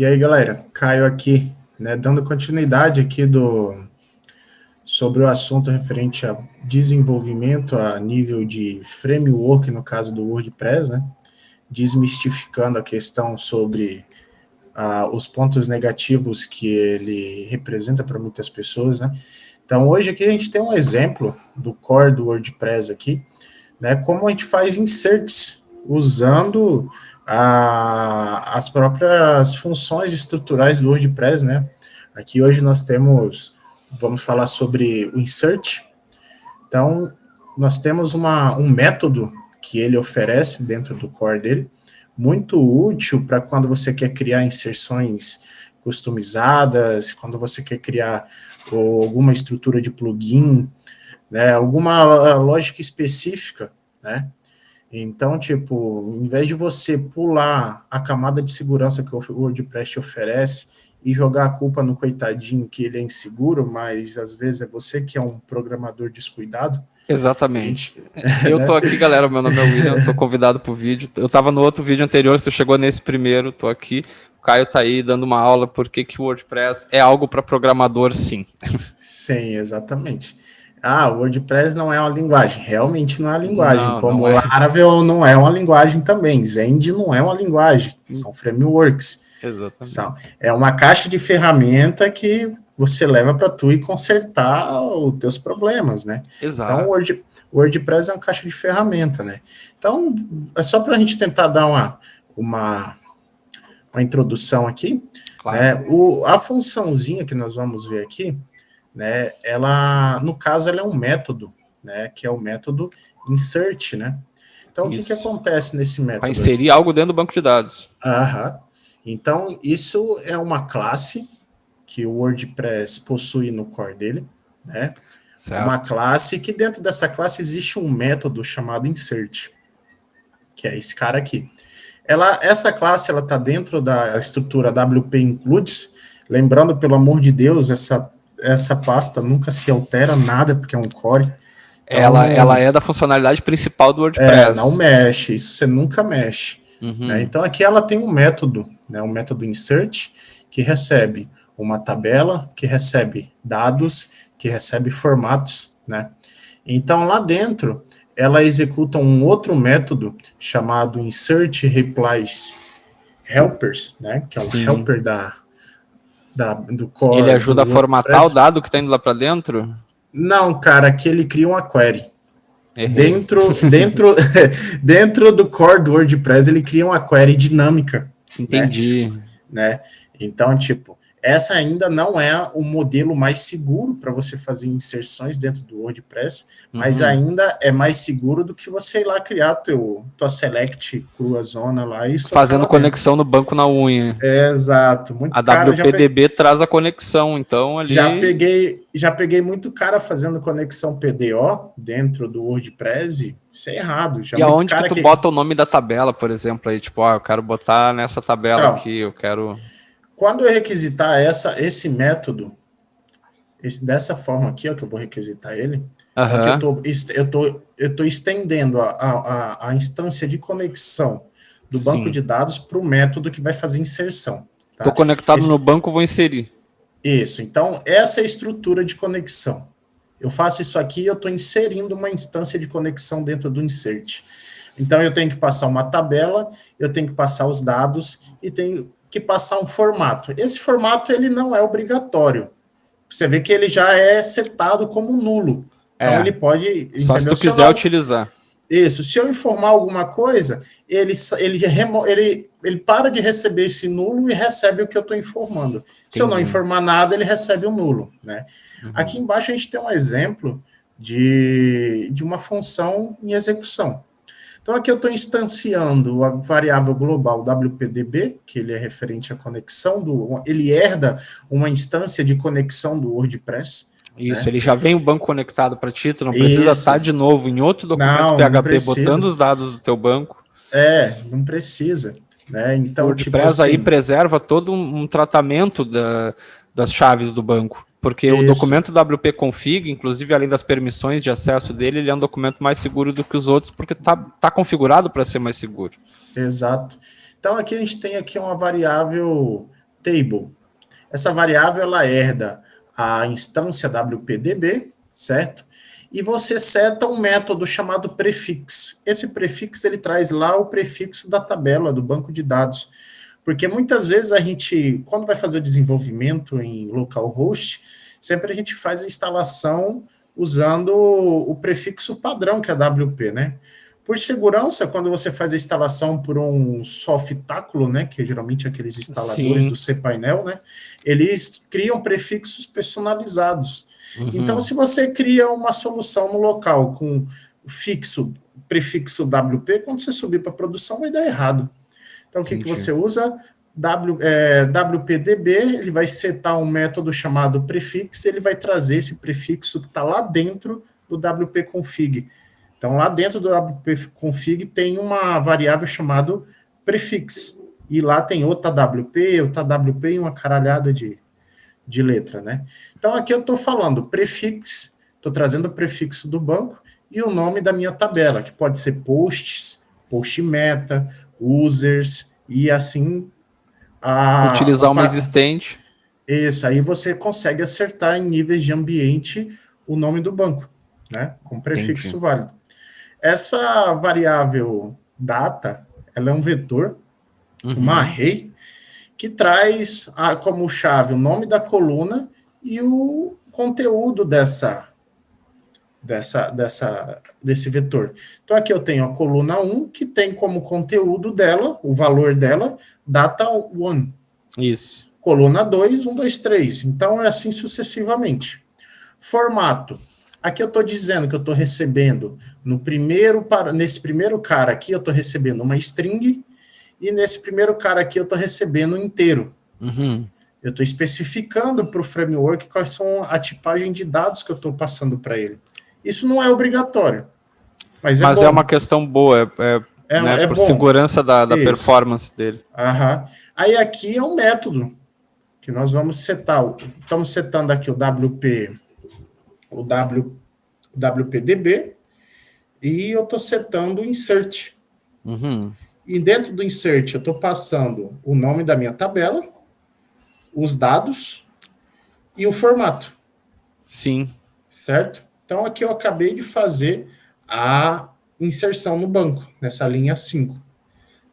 E aí, galera, Caio aqui, né, dando continuidade aqui sobre o assunto referente a desenvolvimento a nível de framework, no caso do WordPress, né, desmistificando a questão sobre os pontos negativos que ele representa para muitas pessoas, né. Então, hoje aqui a gente tem um exemplo do core do WordPress aqui, né, como a gente faz inserts usando as próprias funções estruturais do WordPress, né? Aqui hoje nós vamos falar sobre o insert. Então, nós temos um método que ele oferece dentro do core dele, muito útil para quando você quer criar inserções customizadas, quando você quer criar alguma estrutura de plugin, né, alguma lógica específica, né? Então, tipo, em vez de você pular a camada de segurança que o WordPress te oferece e jogar a culpa no coitadinho que ele é inseguro, mas às vezes é você que é um programador descuidado. Exatamente. Eu tô aqui, galera, meu nome é William, tô convidado pro vídeo. Eu tava no outro vídeo anterior, você chegou nesse primeiro, tô aqui. O Caio tá aí dando uma aula por que o WordPress é algo para programador, sim. Sim, exatamente. O WordPress não é uma linguagem. Realmente não é uma linguagem. Não, como não é. Laravel não é uma linguagem também. Zend não é uma linguagem. São frameworks. Exatamente. É uma caixa de ferramenta que você leva para tu e consertar os teus problemas, né? Exato. Então, o WordPress é uma caixa de ferramenta, né? Então, é só para a gente tentar dar uma introdução aqui. Claro. Né? A funçãozinha que nós vamos ver aqui, né? Ela, no caso, ela é um método, né? Que é o método insert, né? Então, o que acontece nesse método? Para inserir algo dentro do banco de dados. Então, isso é uma classe que o WordPress possui no core dele, né? Certo. Uma classe que dentro dessa classe existe um método chamado insert, que é esse cara aqui. Essa classe ela está dentro da estrutura WP Includes. Lembrando, pelo amor de Deus, essa pasta nunca se altera nada, porque é um core. Então, ela é da funcionalidade principal do WordPress. Não mexe, isso você nunca mexe. Né? Então, aqui ela tem um método, né, um método insert, que recebe uma tabela, que recebe dados, que recebe formatos. Né? Então, lá dentro, ela executa um outro método chamado insert replies helpers, né, que é o helper do core. Ele ajuda a formatar o dado que está indo lá para dentro? Não, cara, aqui ele cria uma query. Dentro do core do WordPress, ele cria uma query dinâmica. Entendi. Né? Então, tipo, essa ainda não é o modelo mais seguro para você fazer inserções dentro do WordPress, mas ainda é mais seguro do que você ir lá criar tua select crua zona lá e fazendo conexão no banco na unha. Exato. Muito a WPDB traz a conexão, então ali... Já peguei muito cara fazendo conexão PDO dentro do WordPress, isso é errado. E aonde que tu bota o nome da tabela, por exemplo, aí, tipo, eu quero botar nessa tabela aqui, eu quero... Quando eu requisitar esse método, dessa forma aqui, ó, que eu vou requisitar ele, eu tô estendendo a instância de conexão do banco de dados para o método que vai fazer inserção. Estou conectado no banco, vou inserir. Isso, então essa é a estrutura de conexão. Eu faço isso aqui, eu estou inserindo uma instância de conexão dentro do insert. Então eu tenho que passar uma tabela, eu tenho que passar os dados e tenho que passar um formato. Esse formato ele não é obrigatório. Você vê que ele já é setado como nulo. Então ele pode... Só se tu quiser utilizar. Isso. Se eu informar alguma coisa, ele para de receber esse nulo e recebe o que eu estou informando. Entendi. Se eu não informar nada, ele recebe o nulo. Né? Aqui embaixo a gente tem um exemplo de uma função em execução. Então, aqui eu estou instanciando a variável global WPDB, que ele é referente à conexão, ele herda uma instância de conexão do WordPress. Isso, ele já vem o banco conectado para ti, tu não precisa estar de novo em outro documento PHP botando os dados do teu banco. Não precisa. Né? Então, o WordPress aí preserva todo um tratamento das chaves do banco. Porque o documento WP config, inclusive além das permissões de acesso dele, ele é um documento mais seguro do que os outros, porque tá configurado para ser mais seguro. Exato. Então aqui a gente tem aqui uma variável table. Essa variável, ela herda a instância WPDB, certo? E você seta um método chamado prefix. Esse prefix, ele traz lá o prefixo da tabela, do banco de dados. Porque muitas vezes a gente, quando vai fazer o desenvolvimento em localhost, sempre a gente faz a instalação usando o prefixo padrão, que é WP, né? Por segurança, quando você faz a instalação por um softáculo, né, que geralmente é aqueles instaladores do cPainel, né, eles criam prefixos personalizados. Então, se você cria uma solução no local com prefixo WP, quando você subir para produção vai dar errado. Então, o que você usa? WPDB, ele vai setar um método chamado prefix, ele vai trazer esse prefixo que está lá dentro do WP-config. Então, lá dentro do WP-config tem uma variável chamada prefix. E lá tem outra WP e uma caralhada de letra, né? Então, aqui eu estou falando prefix, estou trazendo o prefixo do banco e o nome da minha tabela, que pode ser posts, post meta, users, e assim... utilizar uma existente. Isso, aí você consegue acertar em níveis de ambiente o nome do banco, né? Com prefixo válido. Essa variável data, ela é um vetor, uma array, que traz como chave o nome da coluna e o conteúdo desse vetor. Então, aqui eu tenho a coluna 1, que tem como conteúdo dela, o valor dela, data 1. Isso. Coluna 2, 1, 2, 3. Então, é assim sucessivamente. Formato. Aqui eu estou dizendo que eu estou recebendo, nesse primeiro cara aqui, eu estou recebendo uma string, e nesse primeiro cara aqui eu estou recebendo um inteiro. Eu estou especificando para o framework quais são a tipagem de dados que eu estou passando para ele. Isso não é obrigatório, mas é uma questão boa, né, por bom. Segurança da performance dele. Aí aqui é um método que nós vamos setar. Estamos setando aqui o WPDB, e eu estou setando o insert. E dentro do insert eu estou passando o nome da minha tabela, os dados e o formato. Sim. Certo? Então, aqui eu acabei de fazer a inserção no banco, nessa linha 5.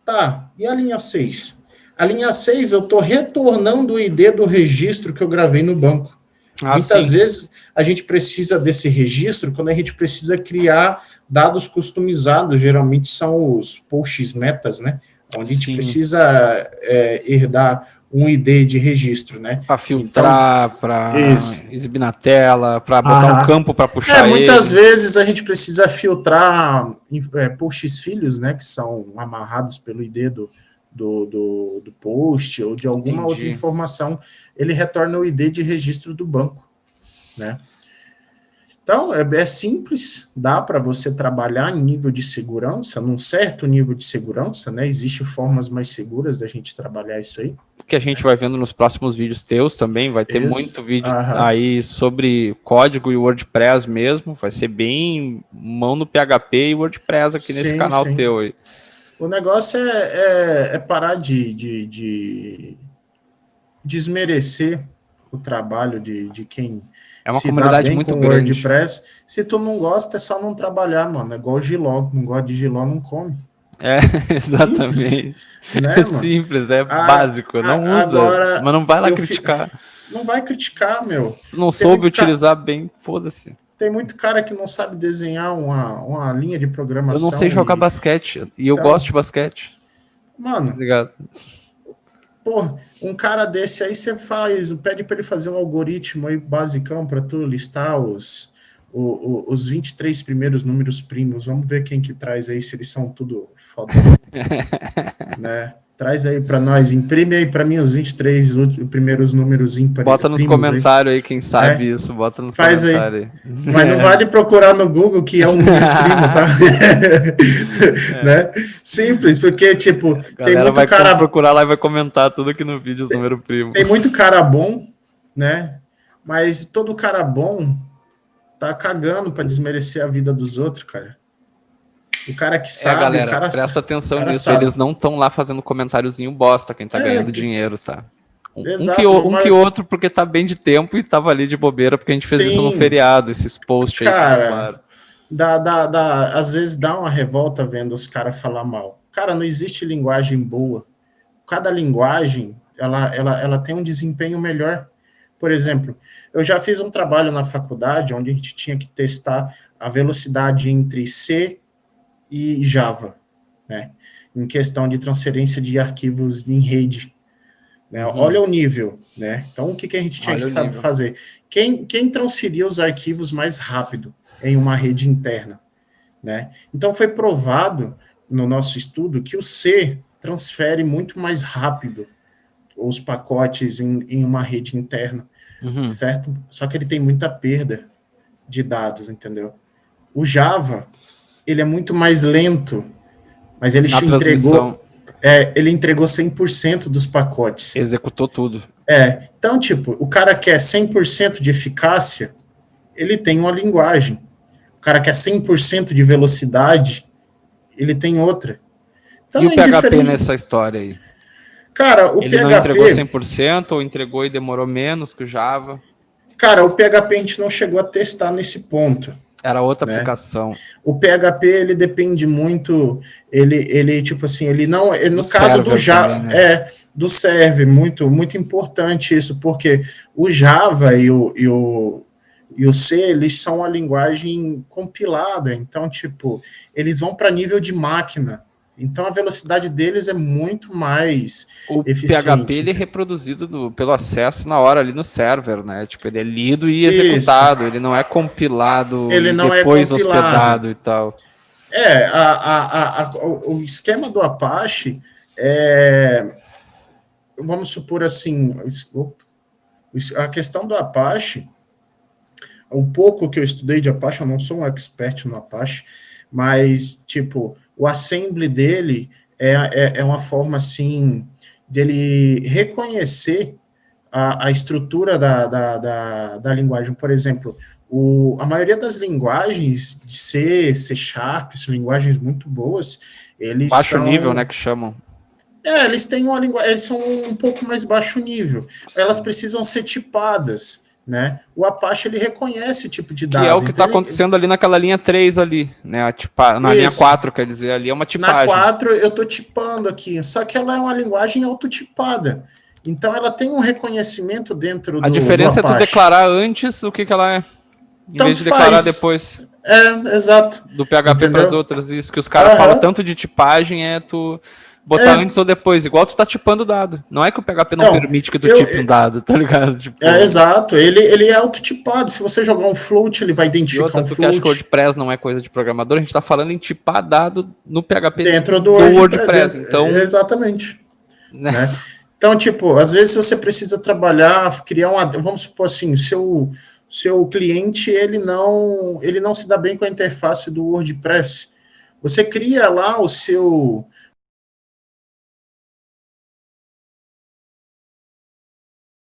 Tá, e a linha 6? A linha 6, eu estou retornando o ID do registro que eu gravei no banco. Muitas vezes, a gente precisa desse registro quando a gente precisa criar dados customizados, geralmente são os posts metas, né? Onde a gente precisa herdar um ID de registro, né? Para filtrar, então, para exibir na tela, para botar um campo para puxar ele. Muitas vezes a gente precisa filtrar posts filhos, né? Que são amarrados pelo ID do post ou de alguma outra informação. Ele retorna o ID de registro do banco, né? Então, é simples, dá para você trabalhar em nível de segurança, num certo nível de segurança, né? Existem formas mais seguras da gente trabalhar isso aí. Que a gente vai vendo nos próximos vídeos teus também, vai ter muito vídeo aí sobre código e WordPress mesmo, vai ser bem mão no PHP e WordPress aqui nesse canal teu aí. O negócio é parar de desmerecer o trabalho de quem... É uma comunidade muito grande. WordPress. Se tu não gosta, é só não trabalhar, mano. É igual o Giló. Não gosta de Giló, não come. Exatamente. Simples, né, mano? Simples, básico. Não usa, agora, mas não vai lá criticar. Não vai criticar, meu. Se não soube utilizar bem, foda-se. Tem muito cara que não sabe desenhar uma linha de programação. Eu não sei jogar basquete. E eu gosto de basquete. Mano, obrigado. Pô, um cara desse aí você pede para ele fazer um algoritmo aí basicão para tu listar os 23 primeiros números primos. Vamos ver quem que traz aí, se eles são tudo foda. Né? Traz aí para nós, imprime aí para mim os 23 primeiros números ímpares. Bota nos comentários aí, quem sabe isso, bota nos comentários aí. Mas não vale procurar no Google que é um número primo, tá? Né? Simples, porque, tipo, tem muito cara... procurar lá e vai comentar tudo aqui no vídeo, os números primos. Tem muito cara bom, né? Mas todo cara bom tá cagando para desmerecer a vida dos outros, cara. O cara que sabe, galera, o cara presta atenção nisso, eles não estão lá fazendo comentáriozinho bosta, quem tá ganhando dinheiro, tá? Exato, um que outro porque tá bem de tempo e tava ali de bobeira, porque a gente fez isso no feriado, esses posts aí. Cara, às vezes dá uma revolta vendo os caras falar mal. Cara, não existe linguagem boa. Cada linguagem, ela tem um desempenho melhor. Por exemplo, eu já fiz um trabalho na faculdade onde a gente tinha que testar a velocidade entre C e Java, né? Em questão de transferência de arquivos em rede. Né? Olha o nível, né? Então, o que a gente tinha que saber fazer? Quem transferia os arquivos mais rápido em uma rede interna, né? Então, foi provado no nosso estudo que o C transfere muito mais rápido os pacotes em uma rede interna, certo? Só que ele tem muita perda de dados, entendeu? O Java, ele é muito mais lento, mas ele ele entregou 100% dos pacotes. Executou tudo. Então, tipo, o cara quer 100% de eficácia, ele tem uma linguagem. O cara quer 100% de velocidade, ele tem outra. Então, e o PHP nessa história aí? Cara, o ele PHP... não entregou 100% ou entregou e demorou menos que o Java? Cara, o PHP a gente não chegou a testar nesse ponto. Era outra aplicação. O PHP, ele depende muito, ele tipo assim, ele não, no caso do Java, também, né? Do server, muito importante isso, porque o Java e o C, eles são a linguagem compilada, então, tipo, eles vão para nível de máquina, então a velocidade deles é muito mais eficiente. O PHP, ele é reproduzido pelo acesso na hora ali no server, né? Tipo, ele é lido e executado, ele não é compilado ele não depois hospedado e tal. O esquema do Apache vamos supor assim, a questão do Apache, o pouco que eu estudei de Apache, eu não sou um expert no Apache, mas, tipo, o assembly dele é uma forma, assim, dele reconhecer a estrutura da linguagem. Por exemplo, a maioria das linguagens de C Sharp, são linguagens muito boas, eles baixo nível, né, que chamam. Eles têm uma linguagem, eles são um pouco mais baixo nível. Sim. Elas precisam ser tipadas, né? O Apache, ele reconhece o tipo de dado. Que é o que está acontecendo ali naquela linha 3 ali, né? Na linha 4, quer dizer, ali é uma tipagem. Na 4 eu estou tipando aqui, só que ela é uma linguagem autotipada. Então ela tem um reconhecimento dentro do A diferença é tu declarar antes o que ela é, em vez de declarar depois. Exato. Do PHP para as outras, isso que os caras falam tanto de tipagem tu botar antes ou depois, igual tu tá tipando dado. Não é que o PHP não permite que tu tipe um dado, tá ligado? Tipo, exato. Ele é autotipado. Se você jogar um float, ele vai identificar um float. Tu que acha que o WordPress não é coisa de programador, a gente tá falando em tipar dado no PHP dentro do WordPress. Então, exatamente. Né? Então, tipo, às vezes você precisa trabalhar, criar vamos supor assim, seu cliente, ele não se dá bem com a interface do WordPress. Você cria lá o seu